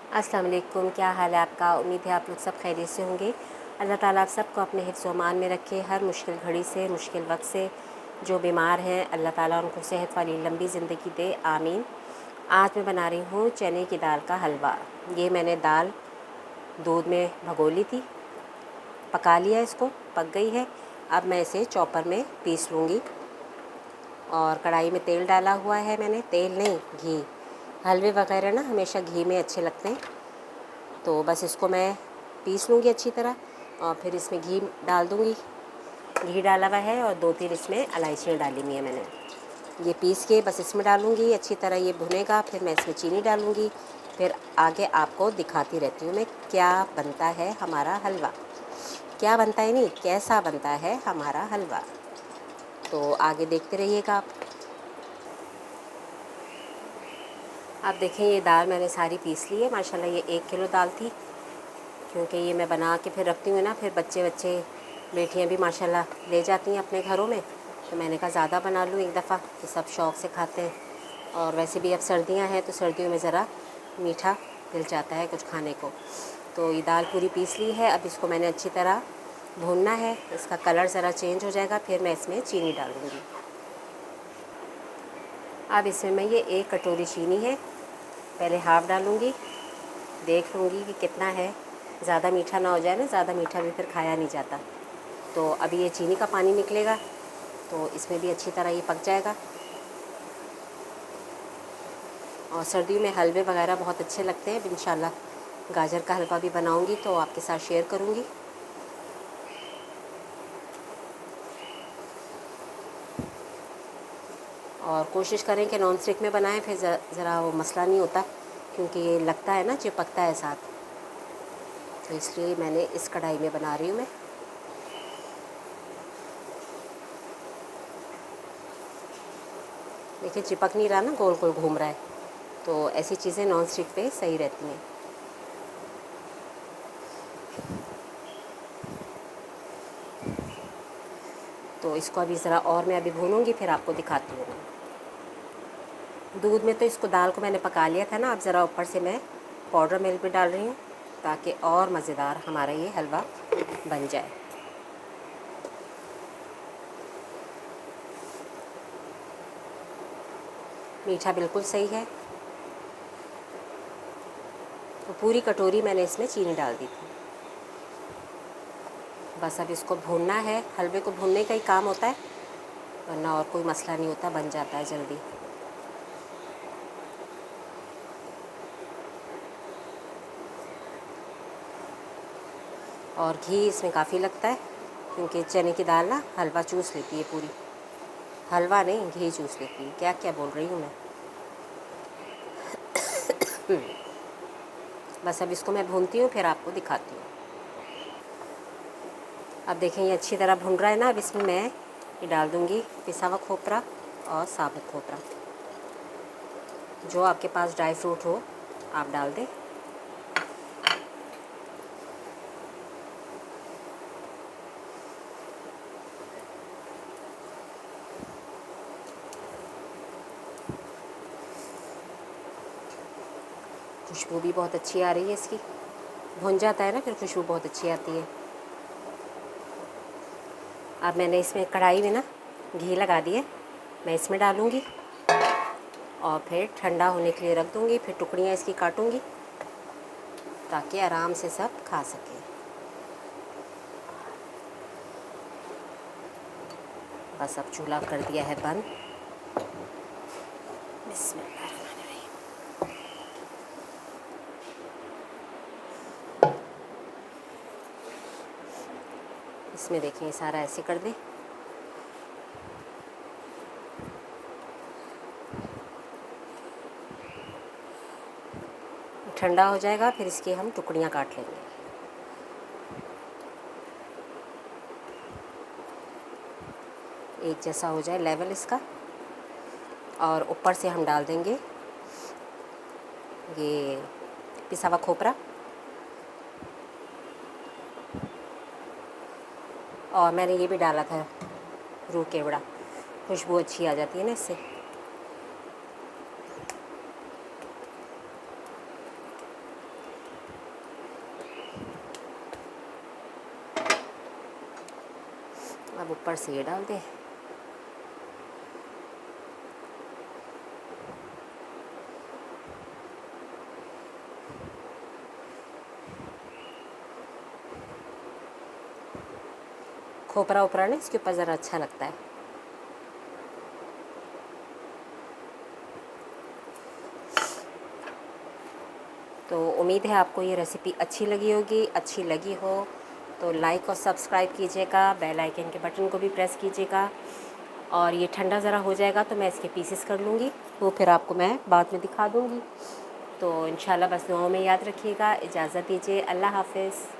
अस्सलाम वालेकुम, क्या हाल है आपका। उम्मीद है आप लोग सब खैरियत से होंगे। अल्लाह ताला आप सबको अपने हिफ्ज़ व अमान में रखे, हर मुश्किल घड़ी से, मुश्किल वक्त से। जो बीमार हैं अल्लाह ताला उनको सेहत वाली लंबी ज़िंदगी दे, आमीन। आज मैं बना रही हूँ चने की दाल का हलवा। ये मैंने दाल दूध में भगो ली थी, पका लिया, इसको पक गई है। अब मैं इसे चॉपर में पीस लूँगी। और कढ़ाई में तेल डाला हुआ है मैंने, तेल नहीं घी। हलवे वगैरह ना हमेशा घी में अच्छे लगते हैं। तो बस इसको मैं पीस लूँगी अच्छी तरह और फिर इसमें घी डाल दूँगी। घी डाला हुआ है और 2-3 इसमें इलायचियाँ डाली हुई हैं मैंने। ये पीस के बस इसमें डालूँगी, अच्छी तरह ये भुनेगा। फिर मैं इसमें चीनी डालूँगी। फिर आगे आपको दिखाती रहती हूँ मैं क्या बनता है हमारा हलवा। क्या बनता है नहीं, कैसा बनता है हमारा हलवा। तो आगे देखते रहिएगा आप। आप देखें ये दाल मैंने सारी पीस ली है माशाल्लाह। ये 1 किलो दाल थी, क्योंकि ये मैं बना के फिर रखती हूँ ना, फिर बच्चे बेटियाँ भी माशाल्लाह ले जाती हैं अपने घरों में। तो मैंने कहा ज़्यादा बना लूँ एक दफ़ा, कि सब शौक़ से खाते हैं। और वैसे भी अब सर्दियाँ हैं तो सर्दियों में ज़रा मीठा दिल चाहता है कुछ खाने को। तो ये दाल पूरी पीस ली है। अब इसको मैंने अच्छी तरह भूनना है। इसका कलर ज़रा चेंज हो जाएगा, फिर मैं इसमें चीनी डालूँगी। अब इसमें मैं ये 1 कटोरी चीनी है, पहले हाफ़ डालूँगी, देख लूँगी कि कितना है। ज़्यादा मीठा ना हो जाए ना, ज़्यादा मीठा भी फिर खाया नहीं जाता। तो अभी ये चीनी का पानी निकलेगा तो इसमें भी अच्छी तरह ये पक जाएगा। और सर्दियों में हलवे वगैरह बहुत अच्छे लगते हैं। इंशाल्लाह गाजर का हलवा भी बनाऊँगी तो आपके साथ शेयर करूँगी। और कोशिश करें कि नॉन स्टिक में बनाएं, फिर ज़रा वो मसला नहीं होता, क्योंकि ये लगता है ना, चिपकता है साथ। तो इसलिए मैंने इस कढ़ाई में बना रही हूँ मैं। देखिए चिपक नहीं रहा ना, गोल गोल घूम रहा है। तो ऐसी चीज़ें नॉन स्टिक पे सही रहती हैं। तो इसको अभी ज़रा और मैं अभी भूनूंगी, फिर आपको दिखाती हूँ। दूध में तो इसको दाल को मैंने पका लिया था ना। अब ज़रा ऊपर से मैं पाउडर मिल्क भी डाल रही हूँ, ताकि और मज़ेदार हमारा ये हलवा बन जाए। मीठा बिल्कुल सही है। तो पूरी कटोरी मैंने इसमें चीनी डाल दी थी। बस अब इसको भूनना है। हलवे को भूनने का ही काम होता है, वरना और कोई मसला नहीं होता, बन जाता है जल्दी। और घी इसमें काफ़ी लगता है, क्योंकि चने की दाल ना हलवा चूस लेती है पूरी। हलवा नहीं, घी चूस लेती है। क्या क्या बोल रही हूँ मैं। बस अब इसको मैं भूनती हूँ, फिर आपको दिखाती हूँ। अब देखें ये अच्छी तरह भुन रहा है ना। अब इसमें मैं ये डाल दूँगी पिसा हुआ खोपरा और साबुत खोपरा। जो आपके पास ड्राई फ्रूट हो आप डाल दें। खुशबू भी बहुत अच्छी आ रही है इसकी। भुन जाता है ना, फिर खुशबू बहुत अच्छी आती है। अब मैंने इसमें कढ़ाई में ना घी लगा दिए, मैं इसमें डालूँगी और फिर ठंडा होने के लिए रख दूँगी। फिर टुकड़ियाँ इसकी काटूँगी, ताकि आराम से सब खा सकें। बस अब चूल्हा कर दिया है बंद। बिस्मिल्लाहिर्रहमानिर्रहीम। इसमें देखिए सारा ऐसे कर दें। ठंडा हो जाएगा, फिर इसकी हम टुकड़ियाँ काट लेंगे। एक जैसा हो जाए लेवल इसका। और ऊपर से हम डाल देंगे ये पिसा हुआ खोपरा। और मैंने ये भी डाला था रूह केवड़ा, खुशबू अच्छी आ जाती है ना इससे। अब ऊपर से ये डाल दें। खोपरा उपरा ना इसके ऊपर ज़रा अच्छा लगता है। तो उम्मीद है आपको ये रेसिपी अच्छी लगी होगी। अच्छी लगी हो तो लाइक और सब्सक्राइब कीजिएगा, बेल आइकन के बटन को भी प्रेस कीजिएगा। और ये ठंडा ज़रा हो जाएगा तो मैं इसके पीसेस कर लूँगी, वो फिर आपको मैं बाद में दिखा दूँगी। तो इंशाल्लाह बस दुआओं में याद रखिएगा। इजाज़त दीजिए, अल्लाह हाफ़िज़।